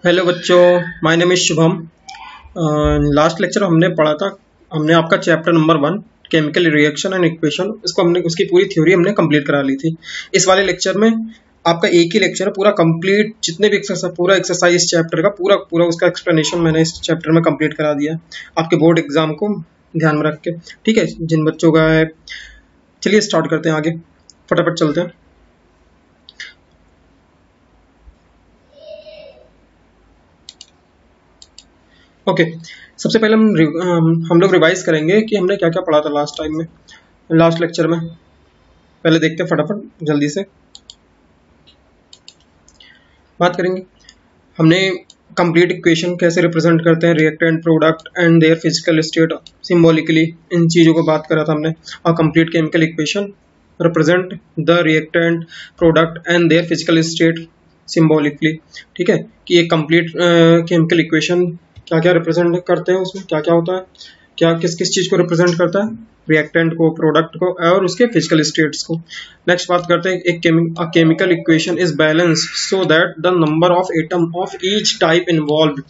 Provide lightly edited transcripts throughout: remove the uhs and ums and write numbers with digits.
Hello बच्चों, my name is Shubham. Last lecture हमने पढ़ा था, हमने आपका chapter number 1 chemical reaction and equation, इसको हमने उसकी पूरी थ्योरी हमने कंप्लीट करा ली थी। इस वाले लेक्चर में आपका एक ही लेक्चर पूरा कंप्लीट, जितने भी एक्सरसाइज, पूरा एक्सरसाइज इस चैप्टर का पूरा पूरा उसका एक्सप्लेनेशन मैंने इस चैप्टर में कंप्लीट करा दिया आपके बोर्ड एग्जाम को ध्यान में रख के। ठीक है, जिन बच्चों का है, चलिए स्टार्ट करते हैं, आगे फटाफट चलते हैं। ओके, सबसे पहले हम लोग रिवाइज करेंगे कि हमने क्या क्या पढ़ा था लास्ट टाइम में, लास्ट लेक्चर में। पहले देखते हैं फटाफट जल्दी से बात करेंगे। हमने कंप्लीट इक्वेशन कैसे रिप्रेजेंट करते हैं, reactant, product and their physical state symbolically, इन चीज़ों को बात करा था हमने। और complete chemical equation represent the reactant, product and their physical state symbolically. ठीक है, कि एक कंप्लीट केमिकल इक्वेशन क्या क्या रिप्रेजेंट करते हैं, उसमें क्या क्या होता है, क्या किस किस चीज़ को रिप्रेजेंट करता है, रिएक्टेंट को, प्रोडक्ट को और उसके फिजिकल स्टेट्स को। नेक्स्ट बात करते हैं, एक chemical equation is balance so that the number of atom of each type involve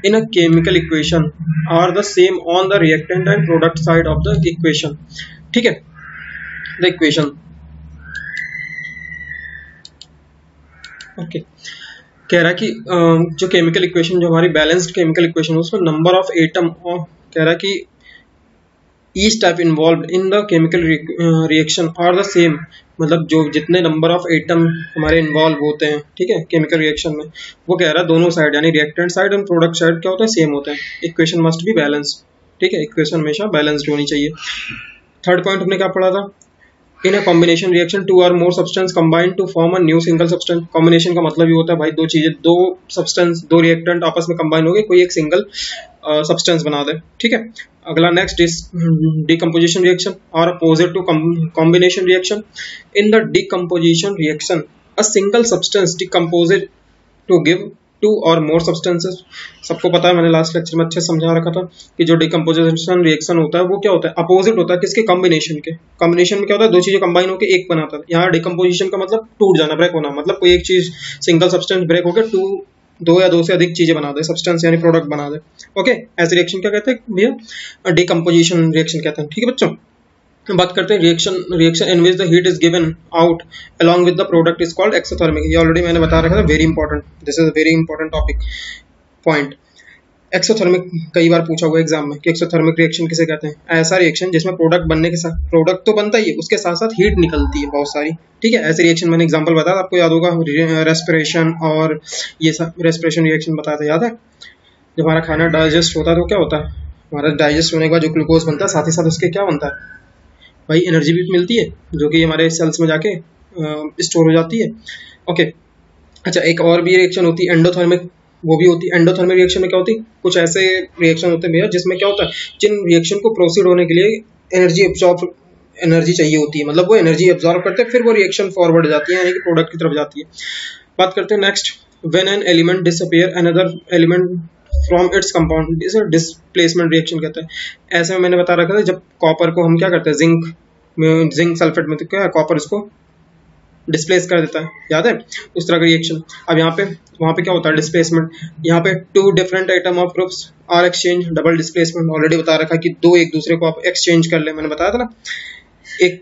in a chemical equation are the same on the reactant and product side of the equation. ठीक है, the equation okay कह रहा है कि जो chemical equation, जो हमारी balanced chemical equation है, उसमें नंबर ऑफ एटम कह रहा है कि each type involve in the chemical reaction are the same, मतलब जो जितने नंबर ऑफ एटम हमारे इन्वॉल्व होते हैं, ठीक है, केमिकल रिएक्शन में, वो कह रहा है दोनों साइड यानी रिएक्टेंट साइड और प्रोडक्ट साइड क्या होता है, सेम होता है। Equation must be balance. ठीक है, इक्वेशन हमेशा बैलेंस्ड होनी चाहिए। थर्ड पॉइंट हमने क्या पढ़ा था, in a combination reaction two और more substance combine to form a new single substance. Combination का मतलब ये होता है भाई, दो चीजें, दो सब्सटेंस, दो रिएक्टेंट आपस में कंबाइन हो गए, कोई एक सिंगल सब्सटेंस बना दे। ठीक है, अगला नेक्स्ट डिकम्पोजिशन रिएक्शन और opposite to combination reaction. In the decomposition reaction a single substance decomposed to give two और मोर सब्सटेंसेस। सबको पता है, मैंने लास्ट लेक्चर में अच्छे समझा रखा था कि जो डिकम्पोजिशन रिएक्शन होता है वो क्या होता है, अपोजिट होता है किसके, कॉम्बिनेशन के। कॉम्बिनेशन में क्या होता है, दो चीजें कंबाइन होकर एक बनाता है। यहाँ डिकम्पोजिशन का मतलब टूट जाना, ब्रेक होना, मतलब कोई एक चीज, सिंगल सब्सटेंस ब्रेक होकर दो या दो से अधिक चीजें बना दे, सब्सटेंस यानी प्रोडक्ट बना दे। ओके, ऐसे रिएक्शन क्या कहते हैं भैया, डिकम्पोजिशन रिएक्शन कहते हैं। ठीक है बच्चों, बात करते हैं reaction in which the heat is given out along with the product is called exothermic. ये ऑलरेडी मैंने बता रखा था, very important, this is a very important topic point. Exothermic कई बार पूछा हुआ एग्जाम में कि एक्सोथर्मिक रिएक्शन किसे कहते हैं। ऐसा रिएक्शन जिसमें प्रोडक्ट बनने के साथ, प्रोडक्ट तो बनता ही है, उसके साथ साथ हीट निकलती है बहुत सारी। ठीक है, ऐसे रिएक्शन मैंने एग्जांपल बताया, आपको याद होगा, रेस्पिरेशन और ये सब रेस्पिरेशन रिएक्शन बताया था, याद है। जब हमारा खाना डाइजेस्ट होता है तो क्या होता है, हमारा डाइजेस्ट होने के बाद जो ग्लूकोज बनता है, साथ ही साथ उसके क्या बनता है भाई, एनर्जी भी मिलती है, जो कि हमारे सेल्स में जाके स्टोर हो जाती है। ओके, अच्छा, एक और भी रिएक्शन होती है एंडोथर्मिक, वो भी होती है। एंडोथर्मिक रिएक्शन में क्या होती है, कुछ ऐसे रिएक्शन होते हैं भैया जिसमें क्या होता है, जिन रिएक्शन को प्रोसीड होने के लिए एनर्जी चाहिए होती है, मतलब वो एनर्जी एब्जॉर्ब करते हैं, फिर वो रिएक्शन फॉरवर्ड जाती है, यानी कि प्रोडक्ट की तरफ जाती है। बात करते हैं next, when an element disappear another element from its compound, इसे डिस्प्लेसमेंट रिएक्शन कहते हैं। ऐसे में मैंने बता रखा था, जब कॉपर को हम क्या करते हैं, जिंक सल्फेट में, तो क्या है, कॉपर इसको डिस्प्लेस कर देता है, याद है, उस तरह का रिएक्शन। अब यहाँ पे, वहाँ पे क्या होता है, डिस्प्लेसमेंट। यहाँ पे two different item of groups are exchange, double displacement. Already बता रखा कि दो एक दूसरे को आप एक्सचेंज कर ले, मैंने बताया था ना। एक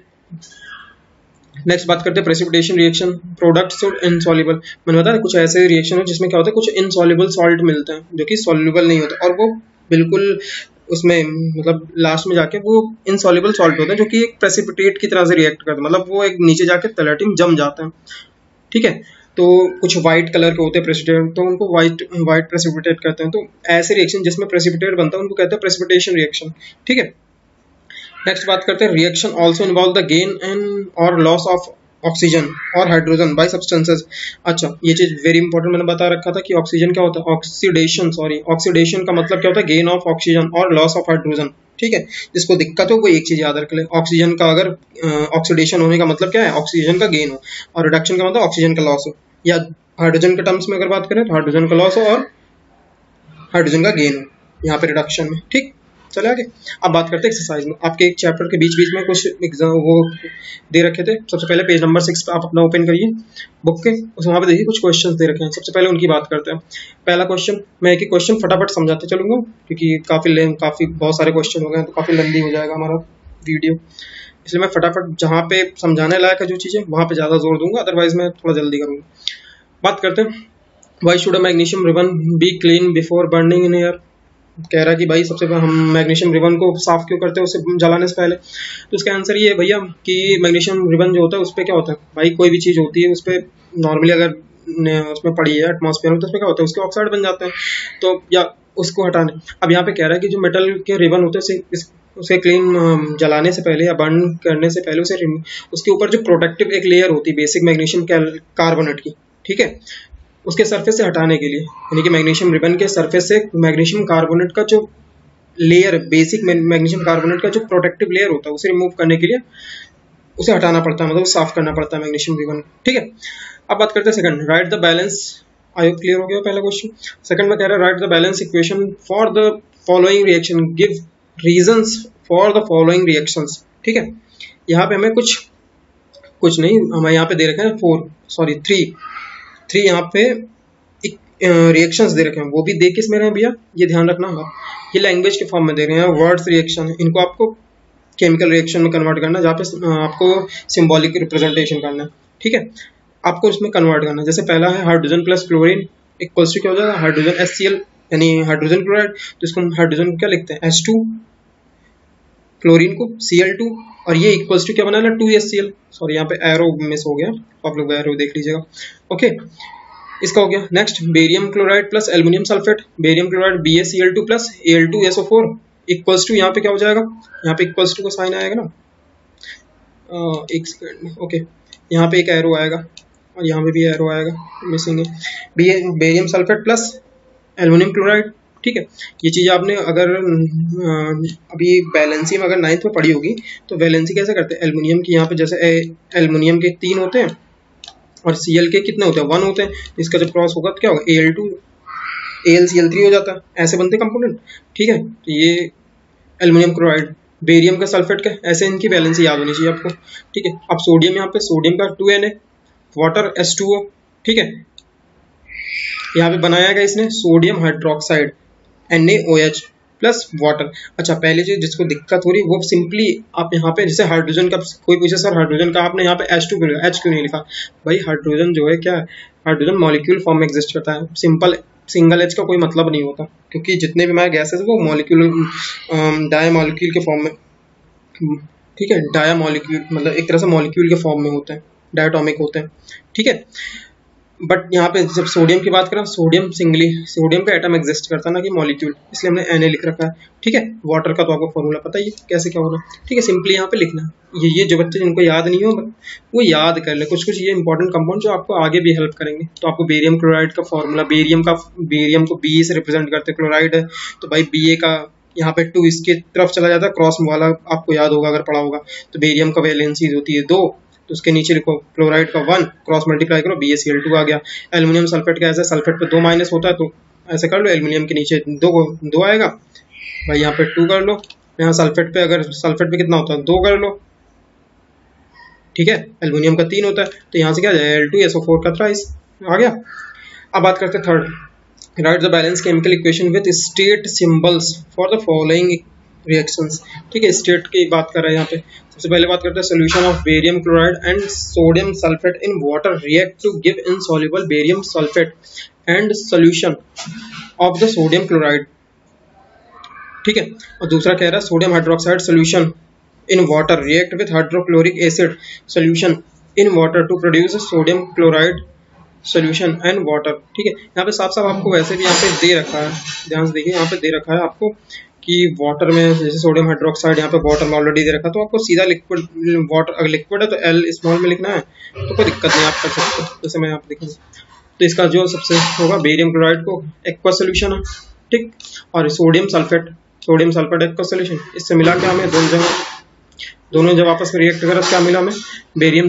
नेक्स्ट बात करते हैं precipitation reaction, product should insoluble. मैंने बताया कुछ ऐसे रिएक्शन है जिसमें क्या होता है, कुछ इनसॉल्युबल सॉल्ट मिलते हैं जो कि सॉल्युबल नहीं होता, और वो बिल्कुल उसमें, मतलब लास्ट में जाके वो इनसॉल्युबल सॉल्ट होते हैं जो कि एक प्रेसिपिटेट की तरह से रिएक्ट करते हैं, मतलब वो एक नीचे जाके तलहटी में जम जाते हैं। ठीक है, तो कुछ व्हाइट कलर के होते हैं प्रेसिपिटेट, तो उनको व्हाइट प्रेसिपिटेट कहते हैं। तो ऐसे रिएक्शन जिसमें प्रेसिपिटेट बनता है उनको कहते हैं प्रेसिपिटेशन रिएक्शन। ठीक है, नेक्स्ट बात करते हैं, reaction also involve the gain and और लॉस ऑफ ऑक्सीजन और हाइड्रोजन बाय सब्सटेंसेस। अच्छा, ये चीज वेरी इंपॉर्टेंट, मैंने बता रखा था कि ऑक्सीजन क्या होता है, ऑक्सीडेशन का मतलब क्या होता है, गेन ऑफ ऑक्सीजन और लॉस ऑफ हाइड्रोजन। ठीक है, जिसको दिक्कत हो वो एक चीज याद रख ले, ऑक्सीजन का अगर ऑक्सीडेशन होने का मतलब क्या है, ऑक्सीजन का गेन हो, और रिडक्शन का मतलब ऑक्सीजन का लॉस हो, या हाइड्रोजन के टर्म्स में अगर बात करें तो हाइड्रोजन का लॉस हो और हाइड्रोजन का गेन हो यहाँ पे रिडक्शन में। ठीक, चले आगे। अब बात करते हैं एक्सरसाइज में। आपके एक चैप्टर के बीच बीच में कुछ एग्जाम वो दे रखे थे। सबसे पहले पेज नंबर 6 पे आप अपना ओपन करिए बुक के, उस वहाँ पे देखिए कुछ क्वेश्चंस दे रखे हैं। सबसे पहले उनकी बात करते हैं। पहला क्वेश्चन, मैं एक ही क्वेश्चन फटाफट समझाते चलूंगा क्योंकि काफ़ी बहुत सारे क्वेश्चन हो गए हैं तो काफ़ी लंबी हो जाएगा हमारा वीडियो, इसलिए मैं फटाफट जहाँ पे समझाने लायक है जो चीज़ें वहाँ पे ज़्यादा जोर दूंगा, अदरवाइज मैं थोड़ा जल्दी करूँगा। बात करते हैं, why should a magnesium ribbon be clean before burning in air. कह रहा है कि भाई सबसे पहले हम मैग्नीशियम रिबन को साफ क्यों करते हैं उसे जलाने से पहले। तो इसका आंसर ये है भैया कि मैग्नीशियम रिबन जो होता है उस पर क्या होता है भाई, कोई भी चीज़ होती है उस पर नॉर्मली अगर उसमें पड़ी है एटमॉस्फेयर में तो उसमें क्या होता है उसके ऑक्साइड बन जाते हैं, तो या उसको हटाने। अब यहाँ पे कह रहा है कि जो मेटल के रिबन होते हैं उसे क्लीन जलाने से पहले या बर्न करने से पहले उसके ऊपर जो प्रोटेक्टिव एक लेयर होती है बेसिक मैग्नीशियम कार्बोनेट की, ठीक है, उसके सरफेस से हटाने के लिए, यानी कि मैग्नीशियम रिबन के सरफेस से मैग्नीशियम कार्बोनेट का जो लेयर, बेसिक मैग्नीशियम कार्बोनेट का जो प्रोटेक्टिव लेयर होता है उसे रिमूव करने के लिए उसे हटाना पड़ता है, मतलब साफ करना पड़ता है मैग्नीशियम रिबन, ठीक है। अब बात करते हैं second, right the balance. I hope clear हो गया पहला क्वेश्चन। सेकंड में कह रहा है right the balance equation for the following reaction, give reasons for the following reactions, ठीक है। यहाँ पे हमें कुछ नहीं, हमें यहाँ पे दे रखे हैं थ्री यहाँ पे रिएक्शंस दे रखे हैं, वो भी दे किस में रहे हैं भैया, ये ध्यान रखना होगा। ये लैंग्वेज के फॉर्म में दे रहे हैं, वर्ड्स रिएक्शन, इनको आपको केमिकल रिएक्शन में कन्वर्ट करना है, जहाँ पे आपको सिंबॉलिक रिप्रेजेंटेशन करना है, ठीक है। आपको उसमें कन्वर्ट करना है। जैसे पहला है hydrogen plus chlorine equals to क्या हो जाएगा, हाइड्रोजन HCl यानी हाइड्रोजन क्लोराइड, तो इसको हम हाइड्रोजन क्या लिखते हैं H2, क्लोरीन को Cl2, और ये इक्वल्स टू क्या बनाना 2HCl, सॉरी यहाँ पे एरो मिस हो गया, आप लोग एरो देख लीजिएगा, ओके। इसका हो गया। Next barium chloride plus aluminium sulphate, barium chloride BaCl2 plus Al2SO4 equals to, यहाँ पे क्या हो जाएगा, यहाँ पे इक्वल्स टू का साइन आएगा ना, एक सेकेंड, ओके, यहाँ पे एक एरो आएगा और यहाँ पे भी एरो आएगा, मिसिंग है, barium sulphate plus aluminium chloride, ठीक है। ये चीज़ आपने अगर अभी बैलेंसी में अगर 9th में पढ़ी होगी तो बैलेंसी कैसे करते हैं, एल्युमिनियम की यहाँ पे जैसे एल्युमिनियम के 3 होते हैं और Cl के कितने होते हैं 1 होते हैं, इसका जब क्रॉस होगा तो क्या होगा Al2 AlCl3 हो जाता है, ऐसे बनते कंपोनेंट, ठीक है। तो ये एल्युमिनियम क्लोराइड, बेरियम का सल्फेट का, ऐसे इनकी बैलेंसी याद होनी चाहिए आपको, ठीक है। अब सोडियम, यहाँ पे सोडियम का 2Na, वाटर H2O, ठीक है। यहाँ पे बनाया गया इसने sodium hydroxide NaOH plus water. अच्छा, पहले जो जिसको दिक्कत हो रही है वो सिंपली आप यहाँ पे जैसे हाइड्रोजन का, कोई पूछे सर हाइड्रोजन का आपने यहाँ पे H2 क्यों लिखा, H क्यों नहीं लिखा, भाई हाइड्रोजन जो है क्या है, हाइड्रोजन मॉलिक्यूल फॉर्म में एग्जिस्ट करता है, सिंगल H का कोई मतलब नहीं होता, क्योंकि जितने भी हमारे गैसेस वो मॉलिक्यूल डाया मॉलिक्यूल के फॉर्म में, ठीक है, डाया मॉलिक्यूल मतलब एक तरह से मॉलिक्यूल के फॉर्म में होते हैं, डायटोमिक होते हैं, ठीक है। बट यहाँ पे जब सोडियम की बात करें, सोडियम का एटम एग्जिस्ट करता है ना कि मॉलिक्यूल, इसलिए हमने Na लिख रखा है, ठीक है। वाटर का तो आपको फॉर्मूला पता ही है कैसे क्या होना, ठीक है, सिंपली यहाँ पे लिखना है। ये जो बच्चे जिनको याद नहीं हो वो याद कर ले, कुछ ये इंपॉर्टेंट कंपाउंड जो आपको आगे भी हेल्प करेंगे। तो आपको बेरियम क्लोराइड का फॉर्मूला, बेरियम को Ba से रिप्रेजेंट करते, क्लोराइड है तो भाई Ba का यहाँ पे 2 इसके तरफ चला जाता है, क्रॉस वाला आपको याद होगा अगर पढ़ा होगा, तो बेरियम का वैलेंसी होती है 2, तो उसके नीचे लिखो क्लोराइड का 1, क्रॉस मल्टीप्लाई करो BaCl2 आ गया। एल्युमिनियम सल्फेट का ऐसा, सल्फेट पे 2 माइनस होता है तो ऐसे कर लो, एल्युमिनियम के नीचे 2 आएगा भाई, यहाँ पे 2 कर लो, यहाँ सल्फेट पे अगर सल्फेट पे कितना होता है 2 कर लो, ठीक है। एल्युमिनियम का 3 होता है तो यहाँ से क्या जाए Al2SO4 का 3 आ गया। अब बात करते हैं third, right the balance chemical equation with state symbols for the following reactions, ठीक है। स्टेट की बात कर रहे हैं यहाँ पे। सबसे पहले बात करते हैं solution of barium chloride and sodium sulphate in water react to give insoluble barium sulphate and solution of the sodium chloride, ठीक है। और दूसरा कह रहा है sodium hydroxide solution in water react with hydrochloric acid solution in water to produce sodium chloride solution and water, ठीक है। यहाँ पे साफ साफ आपको वैसे भी यहाँ पे दे रखा है, ध्यान से देखिए, यहाँ पे दे रखा है आपको कि वाटर में जैसे सोडियम हाइड्रोक्साइड, यहाँ पे वाटर में ऑलरेडी दे रखा है, तो आपको सीधा लिक्विड वाटर, अगर लिक्विड है तो L स्मॉल में लिखना है, तो कोई दिक्कत नहीं, आप कर सकते हो। जैसे मैं यहाँ पे देखूँ तो इसका जो सबसे होगा बेरियम क्लोराइड को एक्वा सोल्यूशन है, ठीक, और सोडियम सल्फेट एक्वा सोल्यूशन, इससे मिला के हमें दोनों जब आपस में रिएक्ट करा क्या मिला हमें, बेरियम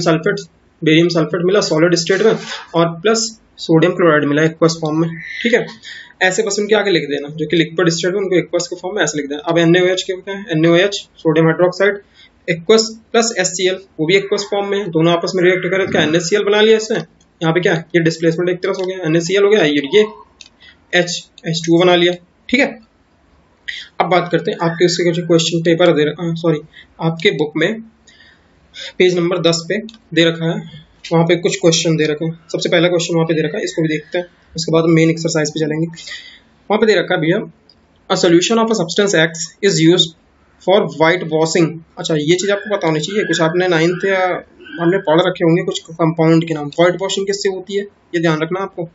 सल्फेट मिला सॉलिड स्टेट में, और प्लस सोडियम क्लोराइड मिला एक्वस फॉर्म में, ठीक है। ऐसे बस उनके आगे लिख देना, जो कि लिक्विड स्टेट है उनको एक्वस के फॉर्म में ऐसे लिख देना। अब NaOH क्या है, NaOH sodium hydroxide aqueous plus HCl, वो भी एक्वस फॉर्म में, दोनों आपस में रिएक्ट करें तो क्या NaCl बना लिया इसने। यहाँ पे क्या ये डिस्प्लेसमेंट एक तरफ हो गया, NaCl हो गया, ये H2O बना लिया, ठीक है। अब बात करते हैं आपके उससे कुछ क्वेश्चन पेपर दे रखा, सॉरी आपके बुक में पेज नंबर 10 पे दे रखा है, वहाँ पे कुछ क्वेश्चन दे रखे हैं। सबसे पहला क्वेश्चन वहाँ पे दे रखा है, इसको भी देखते हैं, उसके बाद मेन एक्सरसाइज पे चलेंगे। वहाँ पे दे रखा है भैया, a solution of a substance X is used for white washing. अच्छा ये चीज़ आपको पता होनी चाहिए, कुछ आपने 9th या हमने पढ़ रखे होंगे कुछ कंपाउंड के नाम। वाइट वॉशिंग किससे होती है ये ध्यान रखना आपको,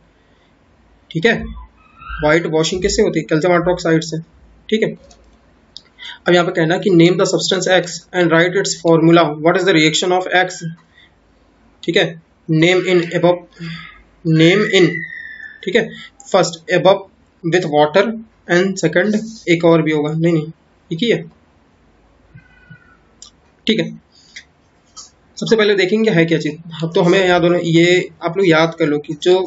ठीक है। वाइट वॉशिंग किससे होती है, कैल्शियम हाइड्रोक्साइड से, ठीक है। अब यहाँ पे कहना है कि name the substance X and right it's formula, what is the reaction of X, ठीक है। Name in above, name in, ठीक है। First above with water and second एक और भी होगा, नहीं एक ही है, ठीक है। सबसे पहले देखेंगे है क्या चीज। अब तो हमें याद होना, ये आप लोग याद कर लो कि जो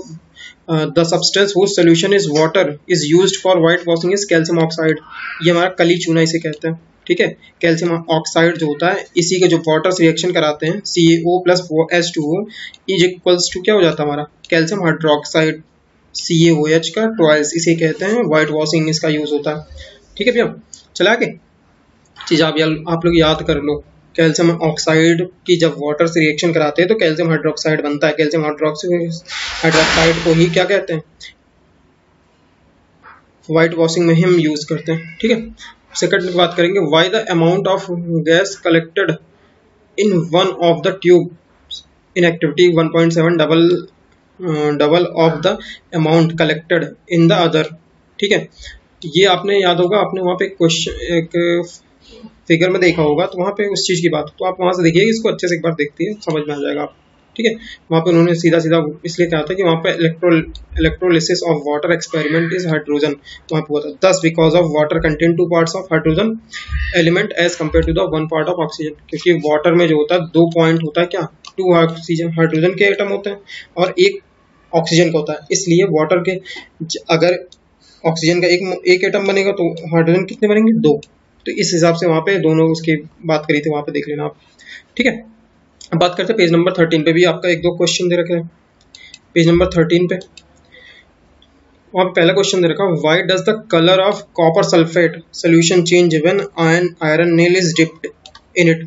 the substance whose solution is water is used for white washing is calcium oxide. ये हमारा कली चूना इसे कहते हैं, ठीक है। कैल्शियम ऑक्साइड जो होता है इसी के जो वाटर से रिएक्शन कराते हैं CaO plus H2O is equals to क्या हो जाता है हमारा कैल्शियम हाइड्रोक्साइड CaOH का ट्वाइस, इसे कहते हैं वाइट वॉशिंग, इसका यूज होता है, ठीक है भैया। चला के चीज आप लोग याद कर लो, कैल्शियम ऑक्साइड की जब वाटर से रिएक्शन कराते हैं तो कैल्शियम हाइड्रोक्साइड बनता है, कैल्शियम हाइड्रोक्साइड को ही क्या कहते हैं वाइट वॉशिंग में हम यूज करते हैं, ठीक है। सेकंड की बात करेंगे, why the amount of gas collected in one of the tube in activity 1.7 double of the amount collected in the other, ठीक है। ये आपने याद होगा, आपने वहाँ पे क्वेश्चन एक फिगर में देखा होगा, तो वहाँ पे उस चीज़ की बात, तो आप वहाँ से देखिए, इसको अच्छे से एक बार देखते हैं समझ में आ जाएगा आप, ठीक है। वहाँ पे उन्होंने सीधा इसलिए कहा था कि वहाँ पे electrolysis of water experiment is hydrogen, वहाँ पे हुआ था। This because of water contain 2 parts of hydrogen element as compare to the 1 part of oxygen, क्योंकि वाटर में जो होता है 2 पॉइंट होता है, क्या 2 ऑक्सीजन हाइड्रोजन के एटम होते हैं और 1 ऑक्सीजन का होता है, इसलिए वाटर के अगर ऑक्सीजन का एक एटम बनेगा तो हाइड्रोजन कितने बनेंगे 2, तो इस हिसाब से वहाँ पे दोनों उसकी बात करी थी, वहाँ पे देख लेना आप, ठीक है। अब बात करते हैं पेज नंबर 13 पे भी आपका 1-2 क्वेश्चन दे रखे हैं। पेज नंबर 13 पे वहाँ पे पहला क्वेश्चन दे रखा, why does the colour of copper sulphate solution change when iron nail is dipped in it.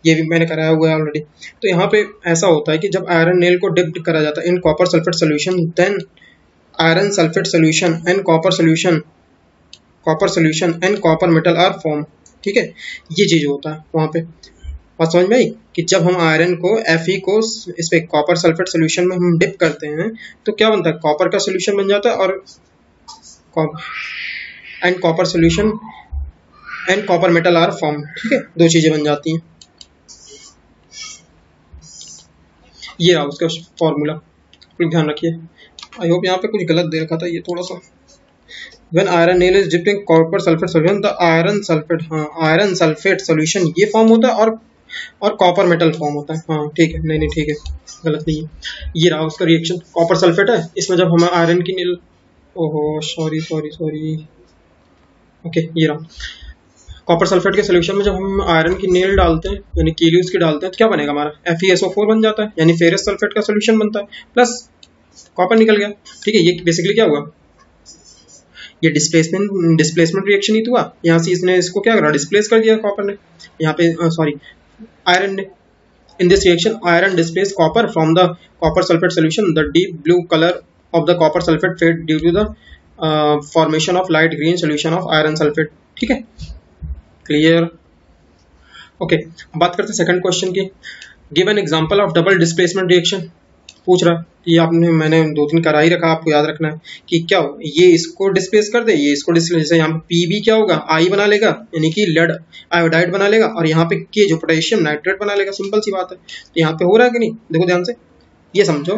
ये भी मैंने कराया हुआ है ऑलरेडी। तो यहाँ पे ऐसा होता है कि जब आयरन नेल को डिप्ड करा जाता है in copper sulphate solution, then iron sulphate solution and copper solution and copper metal are form, ठीक है। ये चीज होता है वहाँ पे, बात समझ में आई कि जब हम आयरन को Fe को इस पे कॉपर सल्फेट सोल्यूशन में हम डिप करते हैं तो क्या बनता है, कॉपर का सोल्यूशन बन जाता है और and copper solution and copper metal are form, ठीक है, 2 चीजें बन जाती हैं। ये रहा उसका फॉर्मूला, ध्यान रखिए। आई होप यहाँ पे कुछ गलत दे रखा था ये थोड़ा सा। When iron nail is dipped in copper sulfate solution, the iron sulfate solution ये फॉर्म होता है और कॉपर मेटल फॉर्म होता है, हाँ ठीक है, नहीं ठीक है, गलत नहीं है। ये रहा उसका रिएक्शन, कॉपर सल्फेट है, इसमें जब हम आयरन की नील, ओहो सॉरी, ओके, ये रहा कॉपर सल्फेट के सोल्यूशन में जब हम आयरन की नील डालते हैं यानी कीली उसकी डालते हैं तो क्या बनेगा हमारा FeSO4 बन जाता है, यानी फेरस सल्फेट का सोल्यूशन बनता है, प्लस कॉपर निकल गया, ठीक है। ये बेसिकली क्या हुआ, ये डिस्प्लेसमेंट रिएक्शन ही तो हुआ, यहाँ से इसने इसको क्या करा, डिस्प्लेस कर दिया कॉपर ने, यहाँ पे सॉरी आयरन ने। In this reaction iron displace copper from the copper sulphate solution, the deep blue colour of the copper sulphate fade due to the formation of light green solution of iron sulphate, ठीक है, clear, okay. बात करते हैं second question की, give an example of double displacement reaction. पूछ रहा कि मैंने 2-3 करा ही रखा, आपको याद रखना है कि क्या हो, ये इसको डिस्प्लेस कर दे, ये इसको डिस्प्लेस, जैसे यहाँ पे Pb क्या होगा, आई बना लेगा यानी कि लेड आयोडाइड बना लेगा, और यहाँ पे K जो पोटेशियम नाइट्रेट बना लेगा, सिंपल सी बात है। तो यहाँ पे हो रहा है कि नहीं, देखो ध्यान से, ये समझो,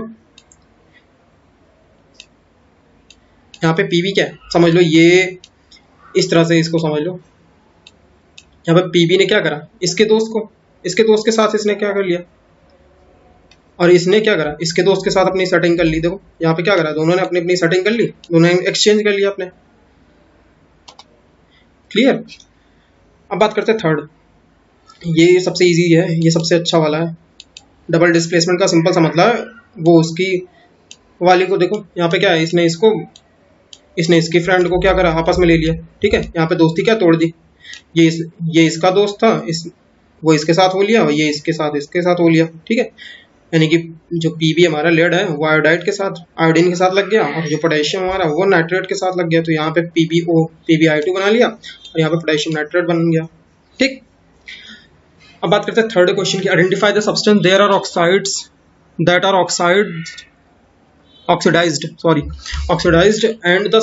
यहाँ पे Pb क्या है समझ लो, ये इस तरह से इसको समझ लो, यहाँ पे Pb ने क्या करा, इसके दोस्त के साथ इसने क्या कर लिया, और इसने क्या करा, इसके दोस्त के साथ अपनी सेटिंग कर ली। देखो यहाँ पे क्या करा, दोनों ने अपनी अपनी सेटिंग कर ली, दोनों ने एक्सचेंज कर लिया अपने। क्लियर। अब बात करते हैं थर्ड, ये सबसे इजी है, ये सबसे अच्छा वाला है। डबल डिस्प्लेसमेंट का सिंपल सा मतलब है, वो उसकी वाली को देखो यहाँ पे क्या है, इसने इसकी फ्रेंड को क्या करा, आपस में ले लिया। ठीक है, यहाँ पे दोस्ती क्या तोड़ दी, ये इसका दोस्त था, वो इसके साथ हो लिया, और ये इसके साथ हो लिया। ठीक है, यानी कि जो पीबी हमारा लेड है वो आयोडाइड के साथ, आयोडीन के साथ लग गया, और जो पोटेशियम हमारा वो नाइट्रेट के साथ लग गया। तो यहाँ पे PbI2 बना लिया, और यहाँ पे पोटेशियम नाइट्रेट बन गया। ठीक। अब बात करते हैं थर्ड क्वेश्चन की, identify the substance there are oxides that are oxidized and the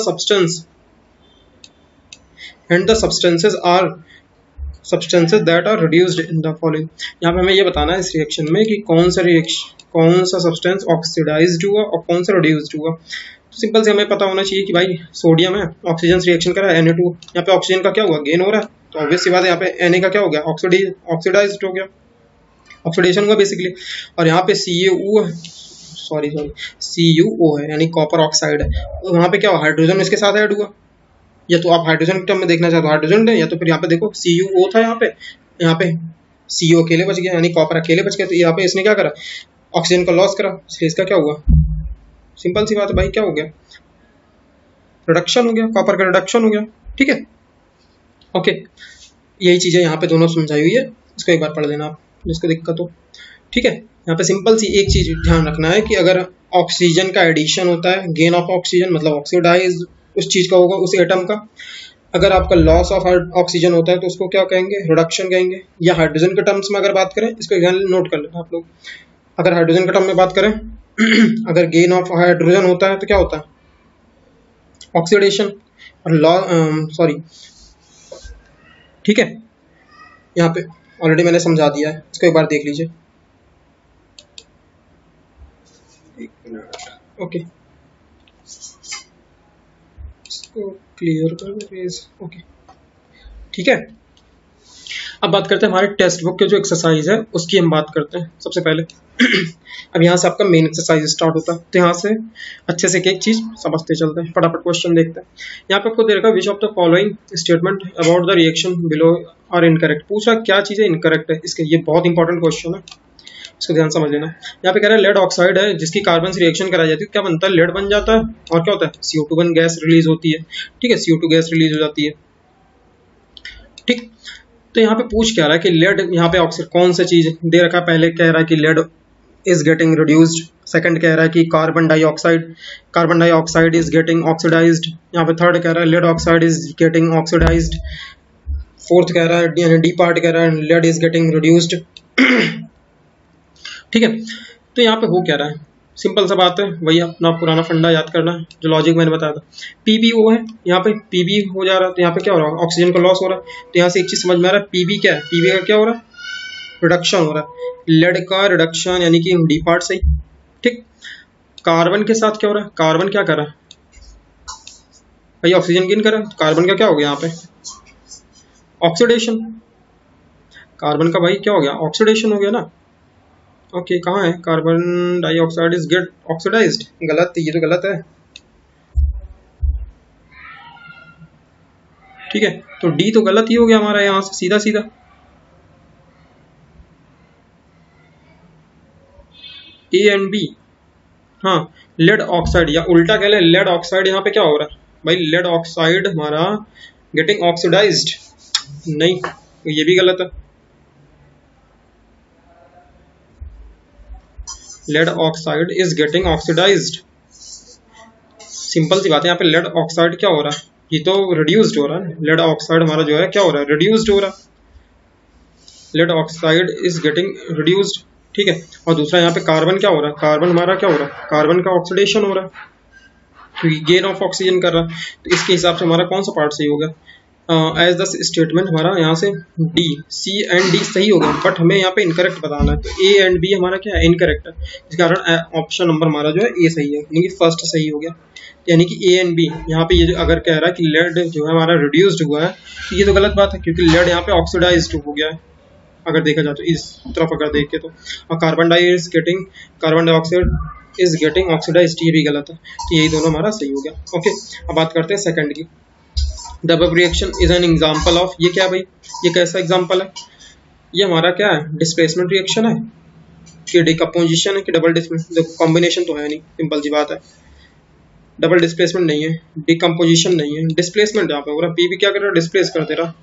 substances that are reduced in the following। यहाँ पे हमें ये बताना है इस रिएक्शन में कि कौन सा सब्सटेंस ऑक्सीडाइज्ड हुआ और कौन सा रिड्यूस्ड हुआ। तो सिंपल से हमें पता होना चाहिए कि भाई सोडियम है, ऑक्सीजन से रिएक्शन करा है Na2, यहाँ पे ऑक्सीजन का क्या हुआ, गेन हो रहा है, तो ऑब्वियस सी बात है यहाँ पे Na का क्या हो गया, ऑक्सीडाइज्ड हो गया, ऑक्सीडेशन हुआ बेसिकली। और यहाँ पे CuO है, यानी कॉपर ऑक्साइड है, वहाँ पे क्या हुआ, हाइड्रोजन इसके साथ ऐड हुआ। या तो आप हाइड्रोजन के टर्म में देखना चाहते हो हाइड्रोजन है, या तो फिर यहाँ पे देखो CuO था, यहाँ पे CO अकेले बच गया, यानी कॉपर अकेले बच गया। तो यहाँ पे इसने क्या करा, ऑक्सीजन का लॉस करा, इसलिए इसका क्या हुआ, सिंपल सी बात है भाई, क्या हो गया, रिडक्शन हो गया, कॉपर का रिडक्शन हो गया। ठीक है, ओके, यही चीजें यहाँ पे दोनों समझाई हुई है, इसको एक बार पढ़ लेना आप जिसको दिक्कत हो। ठीक है, यहाँ पे सिंपल सी एक चीज ध्यान रखना है कि अगर ऑक्सीजन का एडिशन होता है, गेन ऑफ ऑक्सीजन मतलब ऑक्सीडाइज उस चीज का होगा, उस एटम का। अगर आपका लॉस ऑफ ऑक्सीजन होता है तो उसको क्या कहेंगे, रिडक्शन कहेंगे। या हाइड्रोजन के टर्म्स में अगर बात करें, इसको ध्यान नोट कर लेना आप लोग, अगर हाइड्रोजन के टर्म में बात करें अगर गेन ऑफ हाइड्रोजन होता है तो क्या होता है, ऑक्सीडेशन। और ठीक है, यहाँ पे ऑलरेडी मैंने समझा दिया है, इसको एक बार देख लीजिए। ओके, इसको क्लियर कर प्लीज। ओके, ठीक है। अब बात करते हैं हमारे टेक्स्ट बुक के जो एक्सरसाइज है उसकी हम बात करते हैं सबसे पहले। अब यहाँ से आपका मेन एक्सरसाइज स्टार्ट होता है, तो यहाँ से अच्छे से एक चीज समझते चलते हैं, फटाफट क्वेश्चन देखते हैं। यहाँ पे आपको दे रखा, which of the following statement about the reaction below are incorrect. पूछ रहा क्या चीजें इनकरेक्ट है, इसके ये बहुत इंपॉर्टेंट क्वेश्चन है, इसको ध्यान समझ लेना। यहाँ पे कह रहा है लेड ऑक्साइड है जिसकी कार्बन से रिएक्शन कराई जाती है, क्या बनता है, लेड बन जाता है, और क्या होता है, CO2 गैस रिलीज होती है। ठीक है, CO2 गैस रिलीज हो जाती है। ठीक, तो यहाँ पे पूछ क्या रहा है कि लेड, यहाँ पे ऑक्साइड कौन सा चीज दे रखा है, पहले कह रहा है कि lead is getting reduced, second कह रहा है कि carbon dioxide is getting oxidized, यहाँ पे थर्ड कह रहा है lead oxide is getting oxidized, fourth कह रहा है यानी डी पार्ट कह रहा है लेड इज गेटिंग रिड्यूस्ड। ठीक है, तो यहाँ पे हो क्या रहा है, सिंपल सा बात है, वही अपना पुराना फंडा याद करना है जो लॉजिक मैंने बताया था। PbO है, यहाँ पे Pb हो जा रहा है, तो यहाँ पे क्या हो रहा है, ऑक्सीजन का लॉस हो रहा है। तो यहाँ से एक चीज समझ में आ रहा है, Pb क्या है, Pb का क्या हो रहा है, रिडक्शन हो रहा है, लेड का रिडक्शन यानी कि डी पार्ट सही। ठीक, कार्बन के साथ क्या हो रहा है, कार्बन क्या कर रहा है भाई, ऑक्सीजन गेन कर रहा है, तो कार्बन का क्या हो गया यहाँ पे, ऑक्सीडेशन। कार्बन का भाई क्या हो गया, ऑक्सीडेशन हो गया ना। ओके, कहाँ है, carbon dioxide is get oxidized, गलत, ये तो गलत है। ठीक है, तो डी तो गलत ही हो गया हमारा यहाँ से सीधा सीधा। ए एंड बी, हाँ, लेड ऑक्साइड या उल्टा कह ले, लेड ऑक्साइड यहाँ पे क्या हो रहा है भाई, लेड ऑक्साइड हमारा गेटिंग ऑक्सीडाइज्ड, नहीं, तो ये भी गलत है। Lead oxide is getting oxidised, simple सी बात है, यहाँ पे लेड ऑक्साइड क्या हो रहा है, ये तो रिड्यूस्ड हो रहा है, लेड ऑक्साइड हमारा जो है क्या हो रहा है, रिड्यूस्ड हो रहा है, lead oxide is getting reduced. ठीक है, और दूसरा यहाँ पे कार्बन क्या हो रहा है, कार्बन हमारा क्या हो रहा है, कार्बन का ऑक्सीडेशन हो रहा है क्योंकि गेन ऑफ ऑक्सीजन कर रहा है। तो इसके हिसाब से हमारा कौन सा पार्ट सही हो गया, एज द स्टेटमेंट हमारा यहाँ से डी, सी एंड डी सही हो गया, बट हमें यहाँ पे इनकरेक्ट बताना है, तो ए एंड बी हमारा क्या है, इनकरेक्ट है, इस कारण ऑप्शन नंबर हमारा जो है ए सही है, यानी कि फर्स्ट सही हो गया। यानी कि ए एंड बी, यहाँ पे ये जो अगर कह रहा है कि लेड जो है हमारा रिड्यूस्ड हुआ है, तो ये तो गलत बात है क्योंकि लेड यहाँ पे ऑक्सीडाइज्ड हो गया है। अगर देखा जाए तो इस तरफ अगर देखे तो, और carbon dioxide is getting oxidized, ये भी गलत है। तो यही दोनों हमारा सही हो गया। ओके, अब बात करते हैं सेकंड की। The above reaction is an example of, ये क्या भाई, ये कैसा एग्जांपल है? ये हमारा क्या है, डिस्प्लेसमेंट रिएक्शन है कि डिकम्पोजिशन है कि डबल डिस्प्लेसमेंट? देखो कॉम्बिनेशन तो है नहीं, सिंपल सी बात है। डबल डिस्प्लेसमेंट नहीं है, डिकम्पोजिशन नहीं है, डिस्प्लेसमेंट यहाँ पे हो रहा है। पी भी क्या कर रहा है, डिस्प्लेस कर दे रहा,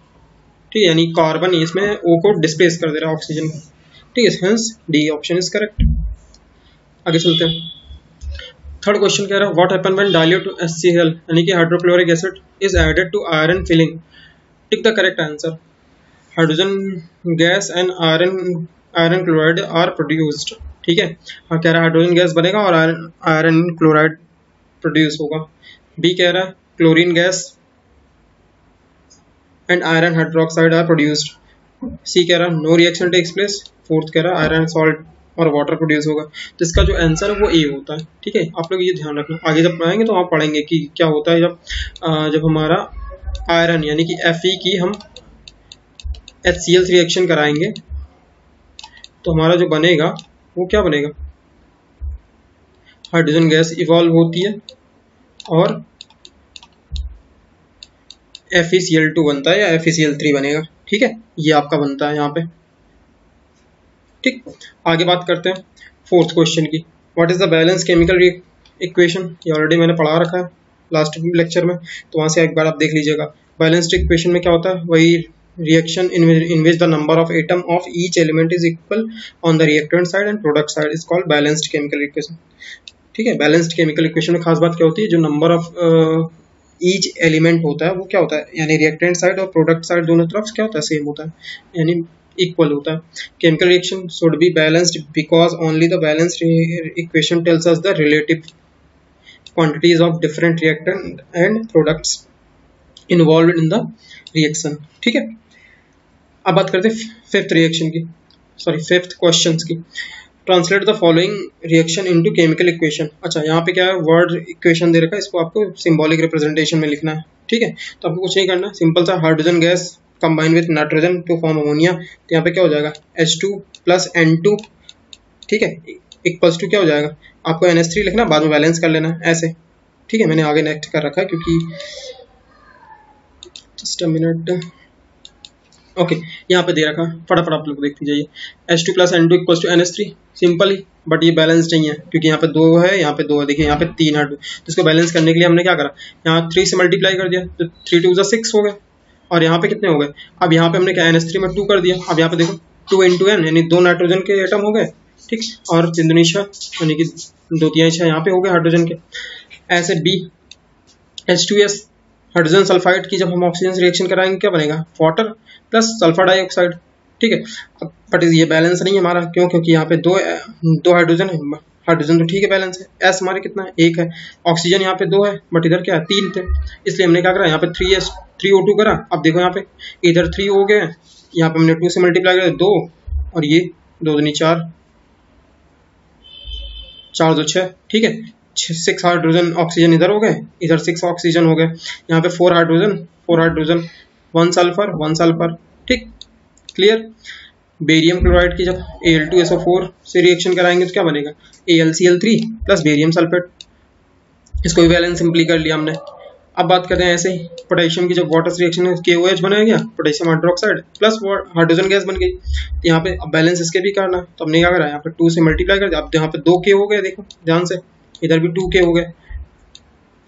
ठीक है, यानी कार्बन इसमें ओ को डिस्प्लेस कर दे रहा है ऑक्सीजन को, ठीक है, hence D option is correct. आगे चलते हैं। थर्ड क्वेश्चन कह रहा है what happen when dilute HCl यानी कि hydrochloric acid is added to iron filling, tick the correct answer. Hydrogen gas and iron chloride are produced, ठीक है, और कह रहा है हाइड्रोजन गैस बनेगा और आयरन क्लोराइड प्रोड्यूस होगा। बी कह रहा है chlorine gas and iron hydroxide are produced. C कह रहा है no reaction takes place. Fourth कह रहा है आयरन सॉल्ट और वाटर प्रोड्यूस होगा। तो इसका जो आंसर है वो ए होता है, ठीक है। आप लोग ये ध्यान रखना, आगे जब पढ़ाएंगे तो आप पढ़ेंगे कि क्या होता है जब हमारा आयरन यानी कि Fe की हम HCl रिएक्शन कराएंगे तो हमारा जो बनेगा वो क्या बनेगा, हाइड्रोजन गैस इवॉल्व होती है और FeCl2 बनता है या FeCl3 बनेगा, ठीक है, ये आपका बनता है यहाँ पे, ठीक। आगे बात करते हैं फोर्थ क्वेश्चन की। What is the balance chemical equation, ये ऑलरेडी मैंने पढ़ा रखा है लास्ट लेक्चर में, तो वहाँ से एक बार आप देख लीजिएगा। बैलेंस्ड इक्वेशन में क्या होता है, वही reaction in which the number of atom of each element is equal on the reactant side and product side is called balanced chemical equation, ठीक है। बैलेंस्ड केमिकल इक्वेशन में खास बात क्या होती है, जो नंबर ऑफ ईच एलिमेंट होता है वो क्या होता है, यानी रिएक्टेंट साइड और प्रोडक्ट साइड दोनों तरफ क्या होता है, सेम होता है, यानी इक्वल होता है। Chemical reaction should be balanced because only the balanced equation tells us the relative quantities of different reactant and products involved in the reaction, ठीक है। अब बात करते हैं फिफ्थ क्वेश्चन की। Translate the following reaction into chemical equation. अच्छा, यहाँ पे क्या है, वर्ड इक्वेशन दे रखा है, इसको आपको सिंबॉलिक रिप्रेजेंटेशन में लिखना है, ठीक है। तो आपको कुछ नहीं करना, सिंपल सा hydrogen gas combine with nitrogen to form ammonia, तो यहाँ पे क्या हो जाएगा H2 प्लस N2, ठीक है, इक्वल्स टू क्या हो जाएगा, आपको NH3 लिखना, बाद में बैलेंस कर लेना ऐसे, ठीक है। मैंने आगे नेक्स्ट कर रखा है क्योंकि जस्ट अ मिनट, ओके, यहाँ पे दे रखा, फटाफट आप लोग देखते जाइए। H2 plus N2 equals to NH3, simple ही, बट ये बैलेंस नहीं है क्योंकि यहाँ पे 2 है, यहाँ पे 2 है, देखिए यहाँ पे 3 है, तो इसको बैलेंस करने के लिए हमने क्या करा, यहाँ 3 से मल्टीप्लाई कर दिया तो 3 2 6 हो गए, और यहाँ पे कितने हो गए, अब यहाँ पे हमने क्या NH3 में 2 कर दिया, अब यहाँ पे देखो 2 into N यानी 2 नाइट्रोजन के एटम हो गए, ठीक, और इंडोनेशिया यानी कि 2/3 यहाँ पे हो गए हाइड्रोजन के। ऐसे B H2S हाइड्रोजन सल्फाइड की जब हम ऑक्सीजन से रिएक्शन कराएंगे क्या बनेगा, वाटर प्लस सल्फर डाइऑक्साइड, ठीक है। बट ये बैलेंस नहीं है हमारा, क्यों, क्योंकि यहाँ पे दो हाइड्रोजन है, हाइड्रोजन तो ठीक है बैलेंस है, एस हमारे कितना है, 1 है, ऑक्सीजन यहाँ पे 2 है, बट इधर क्या है 3 थे, इसलिए हमने क्या करा, यहाँ पे 3O2 करा। अब देखो यहाँ पे इधर 3 हो गए, यहाँ पे हमने 2 से मल्टीप्लाई करा 2, और ये 2 दूनी 4, 4 2 6, ठीक है, 6 हाइड्रोजन ऑक्सीजन इधर हो गए, इधर 6 ऑक्सीजन हो गए, यहाँ पे 4 हाइड्रोजन 1 सल्फर, ठीक, क्लियर। बेरियम क्लोराइड की जब Al2SO4 से रिएक्शन कराएंगे तो क्या बनेगा, AlCl3 प्लस बेरियम सल्फेट, इसको भी बैलेंस सिंपली कर लिया हमने। अब बात करते हैं ऐसे ही पोटेशियम की जब वाटर से रिएक्शन है KOH बनाया गया, potassium hydroxide plus hydrogen gas बन गई, यहाँ पे अब बैलेंस इसके भी करना, तो हमने क्या करा, यहाँ पे 2 से मल्टीप्लाई कर दिया, अब यहाँ पे 2K हो गए, देखो ध्यान से, इधर भी 2K हो गए,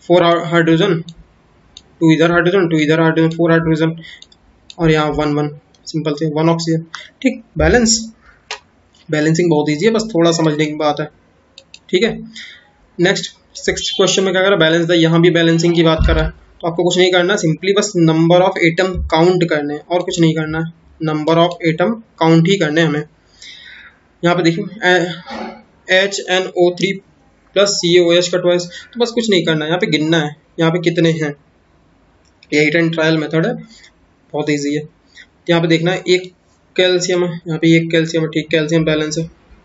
4 हाइड्रोजन, 2 इधर हाइड्रोजन, 4 हाइड्रोजन, और यहाँ 1 सिंपल से 1 ऑक्सीजन, ठीक। बैलेंसिंग बहुत ईजी है, बस थोड़ा समझने की बात है, ठीक है। नेक्स्ट 6th क्वेश्चन में क्या करा, बैलेंस द, यहाँ भी बैलेंसिंग की बात कर रहा है, तो आपको कुछ नहीं करना, सिंपली बस नंबर ऑफ एटम काउंट करने, और कुछ नहीं करना, नंबर ऑफ एटम काउंट ही करने हमें। यहाँ पे देखिए HNO3 प्लस CaOH का ट्वाइस, तो बस कुछ नहीं करना, यहाँ पे गिनना है, यहाँ पे कितने हैं, ये हिट एंड ट्रायल मेथड है, बहुत ईजी है। यहाँ पे देखना है एक कैल्शियम है, यहाँ पे एक कैल्शियम है, ठीक, कैल्शियम बैलेंस है,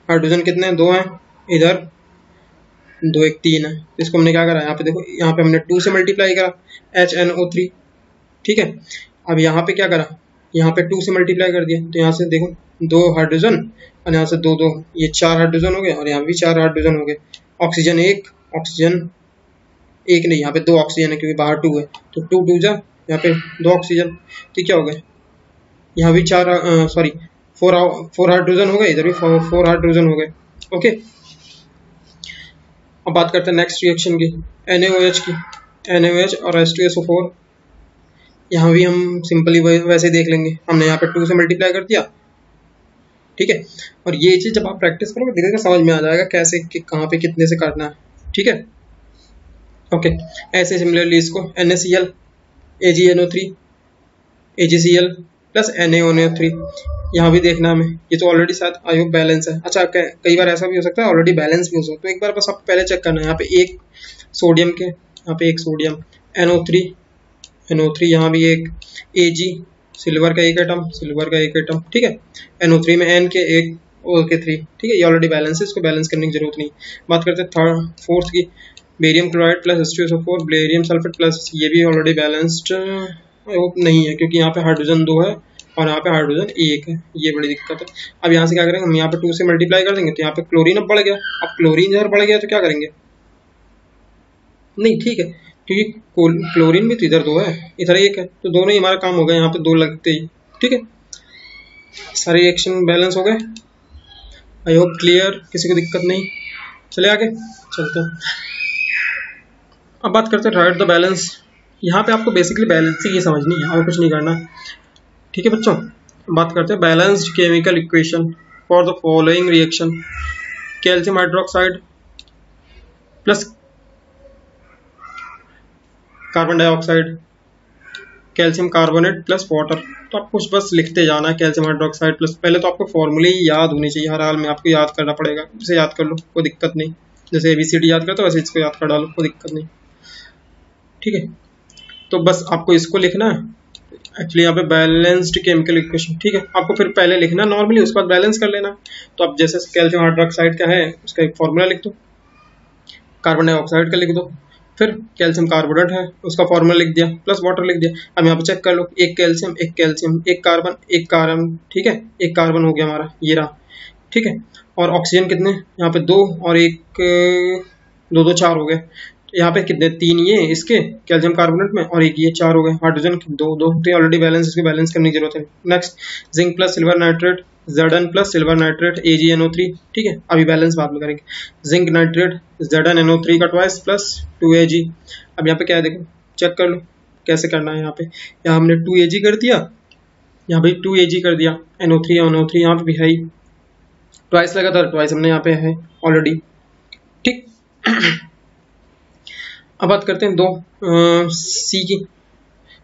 हाइड्रोजन कितने हैं, 2 हैं, इधर 2 1 3 है, इसको हमने क्या करा, यहाँ पे देखो, यहाँ पे हमने 2 से मल्टीप्लाई करा HNO3, ठीक है। अब यहाँ पे क्या करा, यहाँ पे 2 से मल्टीप्लाई कर दिया, तो यहाँ से देखो 2 हाइड्रोजन और यहाँ से 2 2, ये 4 हाइड्रोजन हो गए और यहाँ भी 4 हाइड्रोजन हो गए। ऑक्सीजन एक नहीं, यहाँ पे 2 ऑक्सीजन है क्योंकि बाहर 2 है, तो 2 2 जा, यहाँ पे 2 ऑक्सीजन, तो क्या हो गए, यहाँ भी 4 हाइड्रोजन हो गए, इधर भी 4 हाइड्रोजन हो गए। ओके, अब बात करते हैं नेक्स्ट रिएक्शन की, NaOH की। NaOH और H2SO4, यहाँ भी हम सिंपली वैसे देख लेंगे, हमने यहाँ पे 2 से मल्टीप्लाई कर दिया, ठीक है। और ये चीज़ जब आप प्रैक्टिस करोगे धीरे धीरे समझ में आ जाएगा कैसे कहाँ पे कितने से काटना है, ठीक है। ओके, ऐसे सिमिलरली इसको NaCl AgNO3 AgCl plus NaONO3, यहाँ भी देखना हमें, ये तो ऑलरेडी शायद आई होप बैलेंस है। अच्छा, कई बार ऐसा भी हो सकता है ऑलरेडी बैलेंस भी हो सकता है, तो एक बार बस आपको पहले चेक करना है। यहाँ पे एक सोडियम के, यहाँ पे एक सोडियम, NO3 यहाँ भी एक, Ag सिल्वर का एक एटम, ठीक है। NO3 में N के एक, O के 3, ठीक है, ये ऑलरेडी बैलेंस है, इसको बैलेंस करने की जरूरत नहीं। बात करते हैं फोर्थ की, barium chloride plus H2SO4 barium sulphate plus, ये भी ऑलरेडी बैलेंस्ड नहीं है क्योंकि यहाँ पे हाइड्रोजन 2 है और यहाँ पे हाइड्रोजन 1 है, ये बड़ी दिक्कत है। अब यहाँ से क्या करेंगे, हम यहाँ पे 2 से मल्टीप्लाई कर देंगे तो यहाँ पे क्लोरीन अब बढ़ गया। अब क्लोरीन जहर बढ़ गया तो क्या करेंगे, नहीं ठीक है, क्योंकि क्लोरीन भी तो इधर 2 है इधर 1 है, तो दोनों ही हमारा काम हो गया यहाँ पे 2 लगते ही, ठीक है। सारे रिएक्शन बैलेंस हो गए, आई होप क्लियर, किसी को दिक्कत नहीं। चले आगे चलते हैं। अब बात करते हैं राइट द बैलेंस। यहाँ पे आपको बेसिकली बैलेंसिंग ये समझनी है और कुछ नहीं करना, ठीक है बच्चों। बात करते हैं balanced chemical equation for the following reaction, calcium hydroxide plus carbon dioxide, calcium carbonate plus water. तो आप कुछ बस लिखते जाना है, कैल्शियम हाइड्रोक्साइड प्लस, पहले तो आपको फॉर्मूले ही याद होनी चाहिए, हर हाल में आपको याद करना पड़ेगा, इसे याद कर लो कोई दिक्कत नहीं, जैसे ABCD याद करते हो वैसे इसको याद कर डालो, कोई दिक्कत नहीं, ठीक है। तो बस आपको इसको लिखना है, एक्चुअली यहाँ पे बैलेंस्ड केमिकल इक्वेशन, ठीक है। आपको फिर पहले लिखना नॉर्मली, उसके बाद बैलेंस कर लेना। तो अब जैसे कैल्शियम हाइड्रोक्साइड का है उसका एक फॉर्मूला लिख दो, कार्बन डाइऑक्साइड का लिख दो, फिर कैल्शियम कार्बोनेट है उसका फॉर्मूला लिख दिया, प्लस वाटर लिख दिया। अब यहाँ पे चेक कर लो, एक कैल्शियम एक कार्बन, ठीक है, एक कार्बन हो गया हमारा, ये रहा, ठीक है। और ऑक्सीजन कितने, यहाँ पे 2 और 1 2 4 हो गए, यहाँ पे कितने, 3 ये इसके कैल्शियम कार्बोनेट में और एक ये 4 हो गए, हाइड्रोजन 2 2, तो ऑलरेडी बैलेंस, इसको बैलेंस करने की जरूरत है। Next, zinc plus silver nitrate, Zn plus silver nitrate AgNO3, ठीक है, अभी बैलेंस बाद में करेंगे। जिंक नाइट्रेट ZnNO3 का ट्वाइस प्लस 2Ag। अब यहाँ पे क्या है देखो, चेक कर लो कैसे करना है। यहाँ पे हमने 2Ag कर दिया, यहाँ पे 2Ag कर दिया, NO3 यहाँ पे भी है ही, ट्वाइस लगा था, ट्वाइस हमने यहाँ पे है ऑलरेडी, ठीक। अब बात करते हैं 2 C की।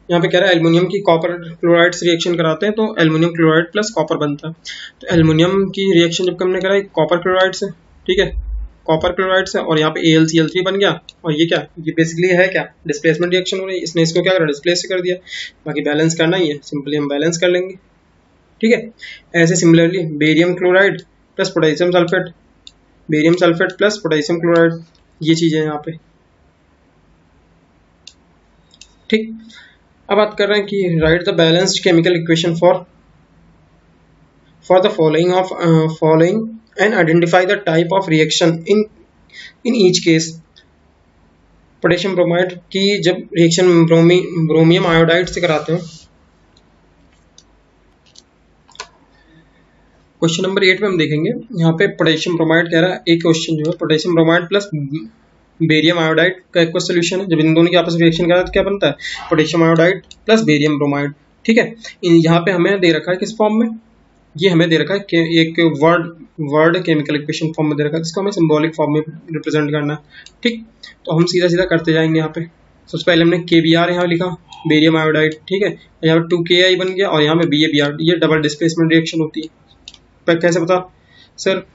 यहाँ पे कह रहा है एल्युमिनियम की कॉपर क्लोराइड से रिएक्शन कराते हैं तो एल्युमिनियम क्लोराइड प्लस कॉपर बनता है। तो एल्युमिनियम की रिएक्शन जब हमने करा कॉपर क्लोराइड से, ठीक है, कॉपर क्लोराइड से, और यहाँ पे AlCl3 बन गया, और ये क्या, ये बेसिकली है क्या, डिस्प्लेसमेंट रिएक्शन हो रही है, इसने इसको क्या करा, डिस्प्लेस कर दिया। बाकी बैलेंस करना ही है, सिंपली हम बैलेंस कर लेंगे, ठीक है। ऐसे similarly barium chloride plus potassium sulphate, barium sulphate plus potassium chloride, ये चीज़ें यहाँ पे, ठीक। अब बात कर रहे हैं कि right the balanced chemical equation for the following and identify the type of reaction in each case. Potassium bromide की जब रिएक्शन ब्रोमियम आयोडाइड से कराते हैं, क्वेश्चन नंबर 8 में हम देखेंगे, यहाँ पे पोटेशियम ब्रोमाइड कह रहा है, एक क्वेश्चन जो है potassium bromide plus barium iodide का एक सोल्यूशन है। जब इन दोनों की आपस में रिएक्शन करा तो क्या बनता है, potassium iodide plus barium bromide, ठीक है। यहाँ पे हमें दे रखा है किस फॉर्म में, ये हमें दे रखा है कि एक वर्ड केमिकल इक्वेशन फॉर्म में दे रखा है, जिसको हमें सिंबॉलिक फॉर्म में रिप्रेजेंट करना है, ठीक। तो हम सीधा सीधा करते जाएंगे। यहाँ पे सबसे पहले हमने KBr यहाँ लिखा, बेरियम आयोडाइड, ठीक है, यहाँ पे 2Ki बन गया, और यहाँ पे BaBr, ये डबल डिस्प्लेसमेंट रिएक्शन होती है। कैसे पता सर,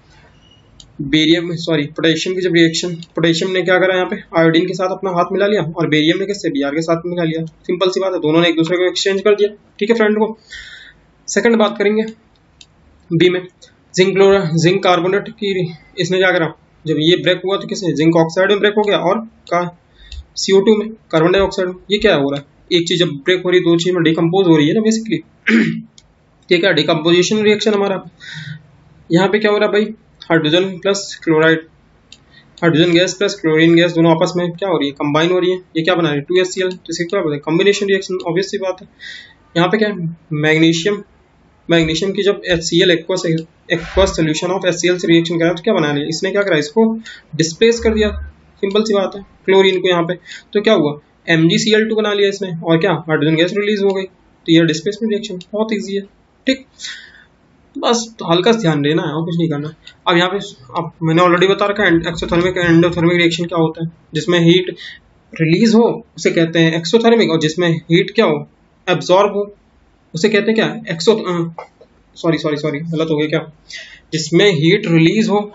पोटेशियम की जब रिएक्शन, पोटेशियम ने क्या करा, यहाँ पे आयोडीन के साथ अपना हाथ मिला लिया, और बेरियम ने किससे, Br के साथ मिला लिया, सिंपल सी बात है, दोनों ने एक दूसरे को एक्सचेंज कर दिया, ठीक है फ्रेंड को। सेकंड बात करेंगे बी में, जिंक कार्बोनेट की, इसने क्या करा, जब ये ब्रेक हुआ तो किसने, जिंक ऑक्साइड में ब्रेक हो गया, और का CO2 में, कार्बन डाइऑक्साइड में। ये क्या हो रहा है, एक चीज जब ब्रेक हो रही है दो चीज में डिकम्पोज हो रही है ना बेसिकली। ठीक है, डिकम्पोजिशन रिएक्शन हमारा यहाँ पे क्या हो रहा है भाई, hydrogen plus chloride, hydrogen gas plus chlorine gas दोनों आपस में क्या हो रही है, कंबाइन हो रही है। ये क्या बना रही है 2HCl, तो इसे क्या बोलते हैं कॉम्बिनेशन रिएक्शन, ऑब्वियस सी बात है। यहाँ पे क्या है मैग्नीशियम, मैग्नीशियम की जब HCl aqueous solution of HCl से रिएक्शन करा तो क्या बना लिया इसने, क्या करा इसको डिस्प्लेस कर दिया, सिंपल सी बात है। क्लोरीन को यहाँ पे तो क्या हुआ MgCl2 बना लिया इसने और क्या हाइड्रोजन गैस रिलीज हो गई, तो ये डिस्प्लेसमेंट रिएक्शन बहुत ईजी है। ठीक, बस तो हल्का सा ध्यान देना है और कुछ नहीं करना। अब यहाँ पे अब मैंने ऑलरेडी बता रखा है एक्सोथर्मिक एंडोथर्मिक रिएक्शन क्या होता है, जिसमें हीट रिलीज हो उसे कहते हैं एक्सोथर्मिक, और जिसमें हीट क्या हो एब्जॉर्ब हो उसे कहते हैं क्या एक्सो सॉरी गलत हो गया क्या, जिसमें हीट रिलीज हो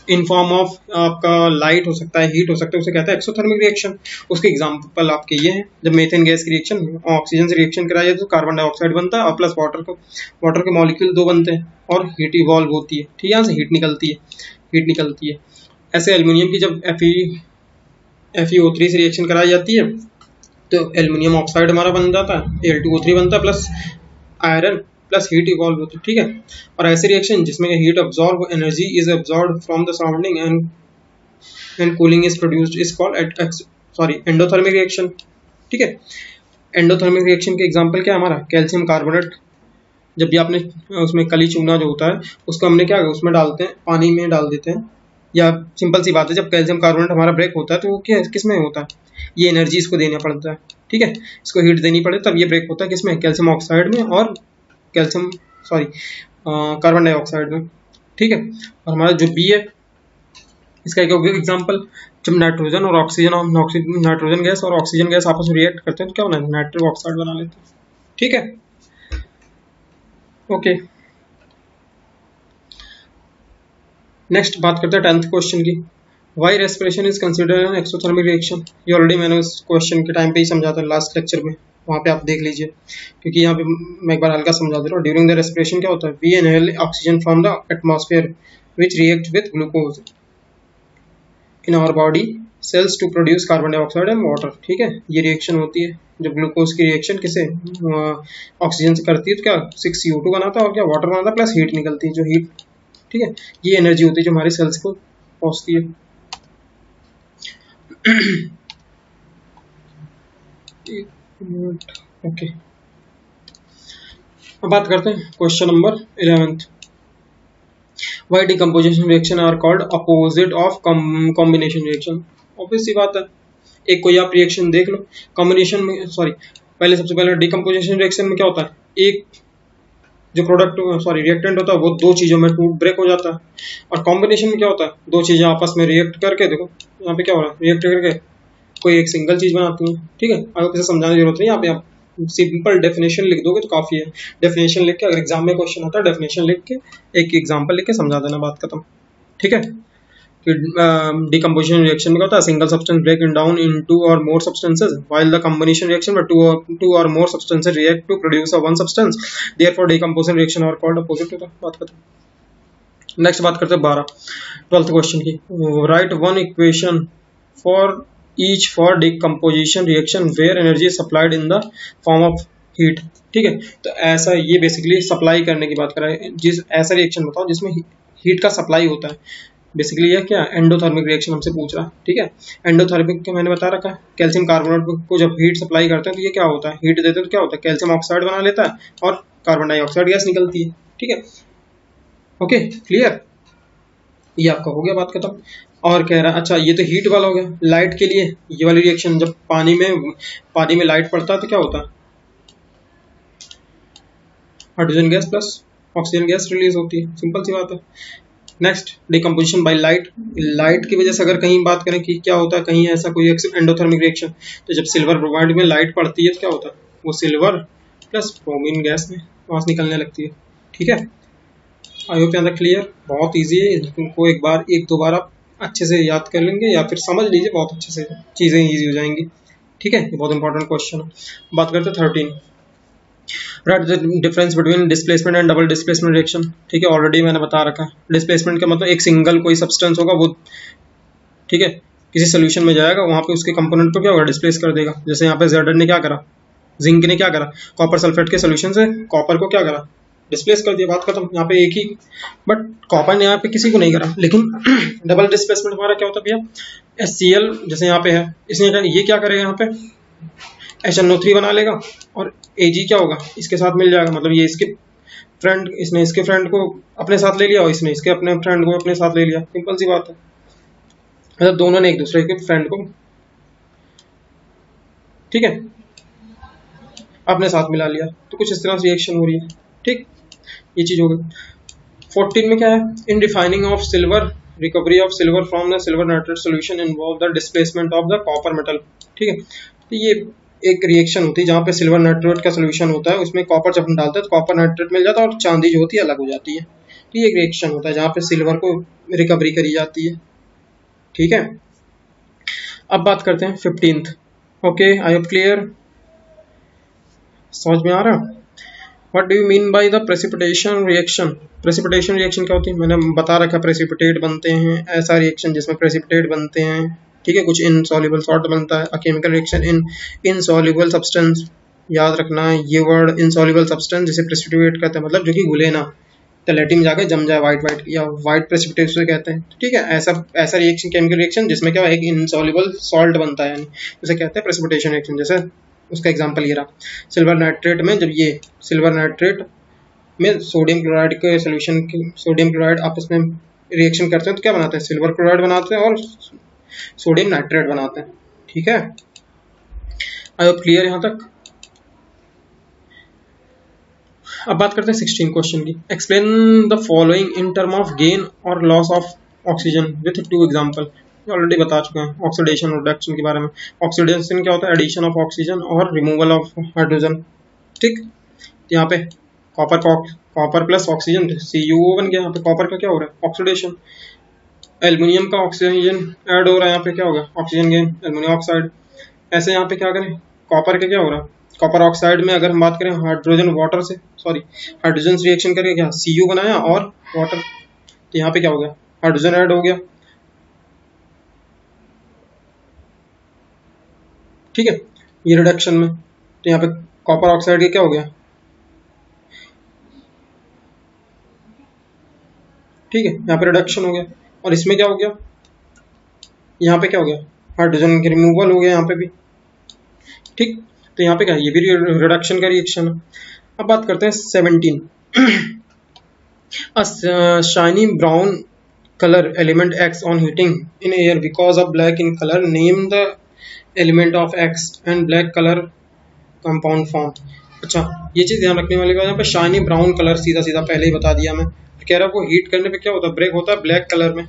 इन फॉर्म ऑफ आपका लाइट हो सकता है, हीट हो सकता है, उसे कहता है एक्सोथर्मिक रिएक्शन। उसके एग्जांपल आपके ये हैं, जब मीथेन गैस की रिएक्शन ऑक्सीजन से रिएक्शन कराया जाए तो कार्बन डाइऑक्साइड बनता है और प्लस वाटर के मॉलिक्यूल दो बनते हैं और हीट इवॉल्व होती है। ठीक है, यहाँ से हीट निकलती है। ऐसे एल्यूमिनियम की जब FeO3 से रिएक्शन कराई जाती है तो एल्यूमिनियम ऑक्साइड हमारा बन जाता है, Al2O3 बनता है plus iron plus heat evolve होती है। ठीक है, और ऐसे रिएक्शन जिसमें heat absorb energy is absorbed from the surrounding and cooling is produced is called endothermic reaction. ठीक है, एंडोथर्मिक रिएक्शन के एग्जांपल क्या है हमारा कैल्शियम कार्बोनेट, जब भी आपने उसमें कली चूना जो होता है उसको हमने क्या उसमें डालते हैं, पानी में डाल देते हैं, या सिंपल सी बात है जब कैल्शियम कार्बोनेट हमारा ब्रेक होता है तो वो क्या किस में होता है, ये एनर्जी इसको देना पड़ता है। ठीक है, इसको हीट देनी पड़े तब ये ब्रेक होता है, किसमें कैल्शियम ऑक्साइड में और कार्बन डाइऑक्साइड में। ठीक है, और हमारा जो बी है इसका एक एग्जांपल, जब नाइट्रोजन और नाइट्रोजन गैस और ऑक्सीजन गैस आपस में रिएक्ट करते हैं तो क्या बनाते हैं नाइट्रिक ऑक्साइड बना लेते हैं। ठीक है, ओके नेक्स्ट बात करते हैं 10th क्वेश्चन की, why respiration is considered an exothermic reaction. ये ऑलरेडी मैंने उस क्वेश्चन के टाइम पे ही समझा था लास्ट लेक्चर में, वहाँ पे आप देख लीजिए, क्योंकि यहाँ पे मैं एक बार हल्का समझा दे रहा हूँ। ड्यूरिंग द रेस्पिरेशन क्या होता है, we inhale oxygen from the atmosphere which react with glucose in our body cells to produce carbon dioxide and water. ठीक है, ये रिएक्शन होती है जब ग्लूकोज की रिएक्शन किसे ऑक्सीजन से करती है तो क्या 6CO2 बनाता है और क्या वाटर बनाता है प्लस हीट निकलती है जो हीट। ठीक है, ये एनर्जी होती है जो हमारे सेल्स को पहुंचती है। ओके, अब बात करते हैं question number 11th, why decomposition reaction are called opposite of combination reaction. Obvious सी बात है, एक कोई आप रिएक्शन देख लो कॉम्बिनेशन में, पहले सबसे पहले डिकम्पोजिशन रिएक्शन में क्या होता है, एक जो रिएक्टेंट होता है वो दो चीजों में ब्रेक हो जाता है, और कॉम्बिनेशन में क्या होता है दो चीजें आपस में रिएक्ट करके, देखो यहाँ पे क्या हो रहा है रिएक्ट करके कोई एक सिंगल चीज बनाती है। ठीक है, आपको किसी समझाने की जरूरत नहीं, यहाँ पे आप सिंपल डेफिनेशन लिख दोगे तो काफी है। डेफिनेशन लिख के अगर एग्जाम में क्वेश्चन आता है डेफिनेशन लिख के एक एग्जांपल लिख के समझा देना, बात खत्म। ठीक है, डिकम्पोजिशन रिएक्शन में क्या होता है single substance break down into और more substances while the combination reaction में टू और more substances react to produce a one substance, therefore decomposition reaction are called opposite होता है, बात खत्म। नेक्स्ट बात करते हैं 12th क्वेश्चन की, right one equation for each for decomposition reaction where energy is supplied in the form of heat। ठीक है, तो ऐसा ये बेसिकली सप्लाई करने की बात कर रहा है, जिस ऐसा रिएक्शन बताओ जिसमें हीट का सप्लाई होता है। बेसिकली ये क्या एंडोथर्मिक रिएक्शन हमसे पूछ रहा है। ठीक है, एंडोथर्मिक का मैंने बता रखा है, कैल्शियम कार्बोनेट को जब हीट सप्लाई करते हैं तो ये क्या होता है हीट देते हैं तो क्या होता है कैल्शियम ऑक्साइड बना लेता है और कार्बन डाइऑक्साइड गैस निकलती है। ठीक है, ओके क्लियर, ये आपका हो गया, बात खत्म। और कह रहा है अच्छा ये तो हीट वाला हो गया, लाइट के लिए ये वाली रिएक्शन, जब पानी में लाइट पड़ता है तो क्या होता है hydrogen gas plus oxygen gas release होती है, सिंपल सी बात है। Next decomposition by light, light की वजह से अगर कहीं बात करें कि क्या होता है कहीं ऐसा कोई एंडोथर्मिक रिएक्शन, तो जब सिल्वर ब्रोमाइड में लाइट पड़ती है तो क्या होता है वो सिल्वर प्लस ब्रोमीन गैस में वहां से निकलने लगती है। ठीक है, आई होप यहाँ तक क्लियर, बहुत ईजी है, इनको एक दो बार आप अच्छे से याद कर लेंगे या फिर समझ लीजिए, बहुत अच्छे से चीजें इजी हो जाएंगी। ठीक है, ये बहुत इंपॉर्टेंट क्वेश्चन है। बात करते हैं 13, right the difference between displacement and double displacement reaction. ठीक है, ऑलरेडी मैंने बता रखा है, डिस्प्लेसमेंट का मतलब एक सिंगल कोई सब्सटेंस होगा वो, ठीक है, किसी सोल्यूशन में जाएगा वहां पे उसके कंपोनेंट को क्या होगा डिस्प्लेस कर देगा। जैसे यहाँ पे जेड ने क्या करा जिंक ने क्या करा, कॉपर सल्फेट के सोल्यूशन से कॉपर को क्या करा, डिस्प्लेस कर दिया, बात खत्म। यहाँ पे एक ही, बट कॉपर ने यहाँ पे किसी को नहीं करा। लेकिन डबल डिस्प्लेसमेंट हमारा क्या होता है भैया, HCl जैसे यहाँ पे है, इसने ये क्या करेगा, यहाँ पे HNO3 बना लेगा और Ag क्या होगा, इसके साथ मिल जाएगा। मतलब ये इसके फ्रेंड, इसने इसके फ्रेंड को अपने साथ ले लिया और इसने इसके अपने फ्रेंड को अपने साथ ले लिया, सिंपल सी बात है। मतलब दोनों ने एक दूसरे के फ्रेंड को, ठीक है, अपने साथ मिला लिया। तो कुछ इस तरह से रिएक्शन हो रही है, ठीक, ये चीज हो गई। 14 में क्या है, इन defining of silver, recovery of silver from the silver nitrate solution involve the displacement of the copper metal, ठीक है। तो ये एक रिएक्शन होती है जहाँ पे सिल्वर नाइट्रेट का सोल्यूशन होता है, उसमें कॉपर जब हम डालते हैं तो कॉपर नाइट्रेट मिल जाता है और चांदी जो होती है अलग हो जाती है। तो ये एक रिएक्शन होता है जहाँ पे सिल्वर को रिकवरी करी जाती है, ठीक है। अब बात करते हैं 15th। Okay, I hope clear, समझ में आ रहा। What do you mean by the precipitation reaction? Precipitation reaction क्या होती है, मैंने बता रखा, precipitate बनते हैं, ऐसा रिएक्शन जिसमें precipitate बनते हैं, ठीक है, कुछ insoluble salt बनता है। A chemical reaction in insoluble substance, याद रखना है ये वर्ड insoluble substance, जिसे precipitate कहते हैं, मतलब जो कि घुले ना, तलहटी में जाकर जम जाए, वाइट या वाइट प्रेसिपिटेट उसे कहते हैं, ठीक है। ऐसा रिएक्शन, केमिकल रिएक्शन जिसमें क्या है, एक insoluble salt बनता है, यानी उसे कहते हैं precipitation reaction। जैसे उसका एग्जांपल ये रहा, सिल्वर नाइट्रेट में, जब ये सिल्वर नाइट्रेट में सोडियम क्लोराइड के सोल्यूशन की, सोडियम क्लोराइड आपस में रिएक्शन करते हैं तो क्या बनाते हैं, सिल्वर क्लोराइड बनाते हैं और सोडियम नाइट्रेट बनाते हैं, ठीक है। आई होप क्लियर यहाँ तक। अब बात करते हैं 16 क्वेश्चन की। Explain the following in term of gain और loss of oxygen with 2 example. Already बता चुके हैं ऑक्सीडेशन और रिडक्शन के बारे में। ऑक्सीडेशन क्या होता है, एडिशन ऑफ ऑक्सीजन और रिमूवल ऑफ हाइड्रोजन, ठीक। यहाँ पे कॉपर प्लस ऑक्सीजन CuO बन गया, यहाँ पे कॉपर का क्या हो रहा है, ऑक्सीडेशन। एल्युमिनियम का ऑक्सीजन ऐड हो रहा है, यहाँ पे क्या होगा, ऑक्सीजन गेन, एल्युमिनियम ऑक्साइड। ऐसे यहाँ पे क्या करें, कॉपर का क्या हो रहा है, कॉपर ऑक्साइड में अगर हम बात करें हाइड्रोजन वाटर से, सॉरी हाइड्रोजन से रिएक्शन करके क्या Cu बनाया और वाटर, तो यहाँ पे क्या हो गया, हाइड्रोजन ऐड हो गया, ठीक है, ये रिडक्शन में। तो यहाँ पे कॉपर ऑक्साइड का क्या हो गया, ठीक है, यहाँ पे रिडक्शन हो गया। और इसमें क्या हो गया, यहाँ पे क्या हो गया, हाइड्रोजन की रिमूवल हो गया यहाँ पे भी, ठीक। तो यहाँ पे क्या है, ये भी रिडक्शन का रिएक्शन है। अब बात करते हैं 17। Shiny brown color element X on heating in air because of black in color, name the element of X and black color compound form। अच्छा, ये चीज ध्यान रखने वाली बात है, यहाँ पे शाइनी ब्राउन कलर सीधा सीधा पहले ही बता दिया मैं। कह रहा है वो हीट करने पे क्या होता है, ब्रेक होता है ब्लैक कलर में,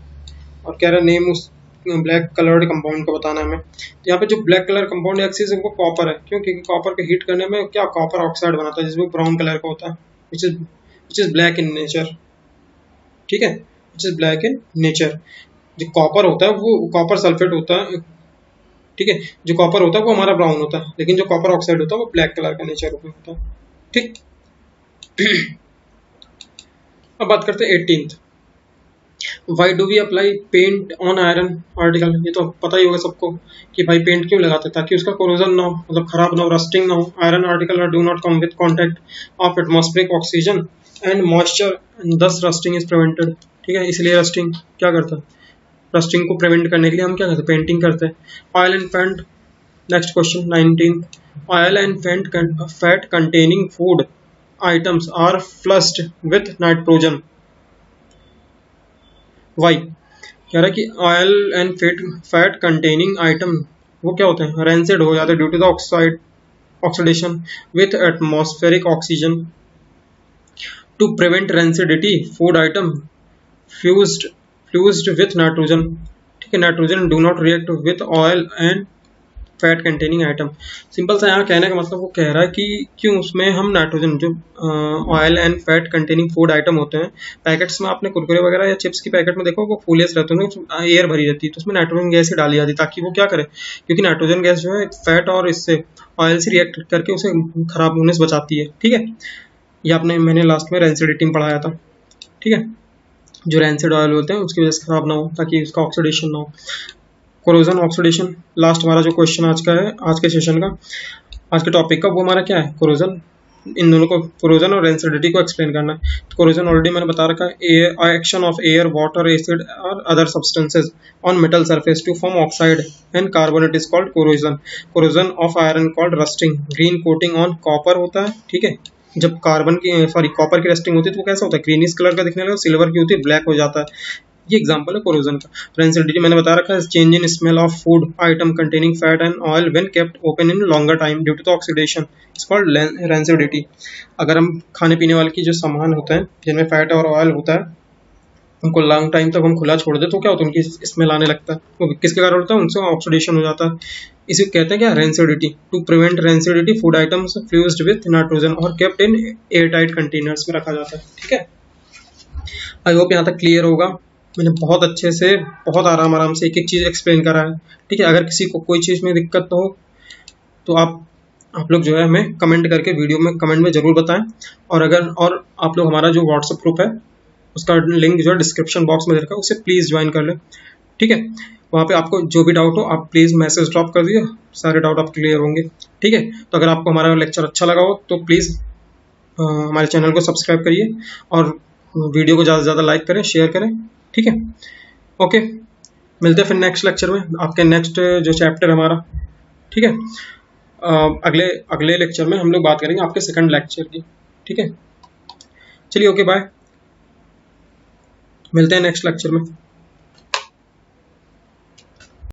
और कह रहा है नेम उस ब्लैक कलर्ड कंपाउंड को बताना है हमें। तो यहाँ पे जो ब्लैक कलर कंपाउंड एक्सिस है वो कॉपर है, क्यों, क्योंकि कॉपर को हीट करने में क्या कॉपर ऑक्साइड बनाता है जिसमें ब्राउन कलर का होता है, which is black in nature, ठीक है, which is black in nature. जो कॉपर होता है वो कॉपर सल्फेट होता है, ठीक है, जो कॉपर होता है वो हमारा ब्राउन होता है, लेकिन जो कॉपर ऑक्साइड होता है वो ब्लैक कलर का नेचर होता है, ठीक। अब बात करते हैं 18th। Why do we apply paint on iron article. ये तो पता ही होगा सबको कि भाई पेंट क्यों लगाते हैं, ताकि उसका कोरोजन ना हो, मतलब खराब ना हो, रस्टिंग ना हो। Iron article do not come with contact of atmospheric oxygen and moisture, दस रस्टिंग इज प्रिवेंटेड, ठीक है। इसलिए रस्टिंग क्या करता है, रस्टिंग को प्रिवेंट करने के लिए हम क्या करते हैं, पेंटिंग करते हैं। Oil and fat, next question 19। Oil and fat containing food items are flushed with nitrogen. Why, कह रहा है कि oil and fat containing item वो क्या होते हैं, रेंसिड हो जाते हैं due to the oxidation with atmospheric oxygen. To prevent rancidity food item fused with nitrogen, ठीक है। Nitrogen do not react with oil and fat containing item. Simple सा यहाँ कहने का मतलब वो कह रहा है कि क्यों उसमें हम नाइट्रोजन, जो oil and fat containing food item होते हैं, पैकेट्स में आपने कुरकुरे वगैरह या चिप्स की पैकेट में देखो वो फूलेस रहते हैं, एयर भरी रहती है, तो उसमें नाइट्रोजन गैस ही डाली जाती है ताकि वो क्या करे, क्योंकि नाइट्रोजन गैस जो है फैट और इससे ऑयल से रिएक्ट करके उसे खराब होने से बचाती है, ठीक है। ये मैंने लास्ट में रेंसिडिटी में पढ़ाया था, ठीक है, जो रेंसिड ऑयल होते हैं उसकी वजह से खराब ना हो, ताकि उसका ऑक्सीडेशन ना हो। कोरोजन ऑक्सीडेशन लास्ट हमारा जो क्वेश्चन आज का है, आज के सेशन का। आज के टॉपिक का वो हमारा क्या है, कोरोजन। इन दोनों को, कोरोजन और रेंसिडिटी को एक्सप्लेन करना है। तो कोरोजन ऑलरेडी मैंने बता रखा है, action of air, water, acid और other substances on metal surface to form oxide and carbon, it is called corrosion. Corrosion of iron called rusting. Green coating on copper होता है, ठीक है। जब कार्बन की सॉरी कॉपर की rusting होती है तो वो कैसा होता है, ग्रीनिश कलर का दिखने लगा, सिल्वर की होती है ब्लैक हो जाता है। ये एग्जांपल है कोरोजन का। रेंसिडिटी मैंने बता रखा है, change in smell of food item containing fat and oil when kept open in longer time due to the oxidation, it's called rancidity. अगर हम खाने पीने वाले की जो सामान होते हैं जिनमें फैट और ऑयल होता है, उनको लॉन्ग टाइम तक हम खुला छोड़ दे तो क्या होता है, उनकी स्मेल आने लगता है। वो किसके कारण होता है, उनसे ऑक्सीडेशन हो जाता है। इसे कहते हैं क्या, rancidity. To prevent rancidity food items fused with nitrogen और kept in air tight containers में रखा जाता है, ठीक है। आई होप यहाँ तक क्लियर होगा। मैंने बहुत अच्छे से, बहुत आराम से एक एक चीज़ एक्सप्लेन करा है, ठीक है। अगर किसी को कोई चीज़ में दिक्कत हो तो आप लोग जो है हमें कमेंट करके, वीडियो में कमेंट में ज़रूर बताएं। और आप लोग हमारा जो व्हाट्सएप ग्रुप है उसका लिंक जो है डिस्क्रिप्शन बॉक्स में दे रखा है, उसे प्लीज़ ज्वाइन कर लें, ठीक है। वहाँ पे आपको जो भी डाउट हो आप प्लीज़ मैसेज ड्रॉप कर दीजिए, सारे डाउट आप क्लियर होंगे, ठीक है। तो अगर आपको हमारा लेक्चर अच्छा लगा हो तो प्लीज़ हमारे चैनल को सब्सक्राइब करिए और वीडियो को ज़्यादा से ज़्यादा लाइक करें, शेयर करें, ठीक है। ओके, मिलते हैं फिर नेक्स्ट लेक्चर में, आपके नेक्स्ट जो चैप्टर हमारा, ठीक है। अगले अगले लेक्चर में हम लोग बात करेंगे आपके सेकंड लेक्चर की, ठीक है। चलिए, ओके, बाय, मिलते हैं नेक्स्ट लेक्चर में।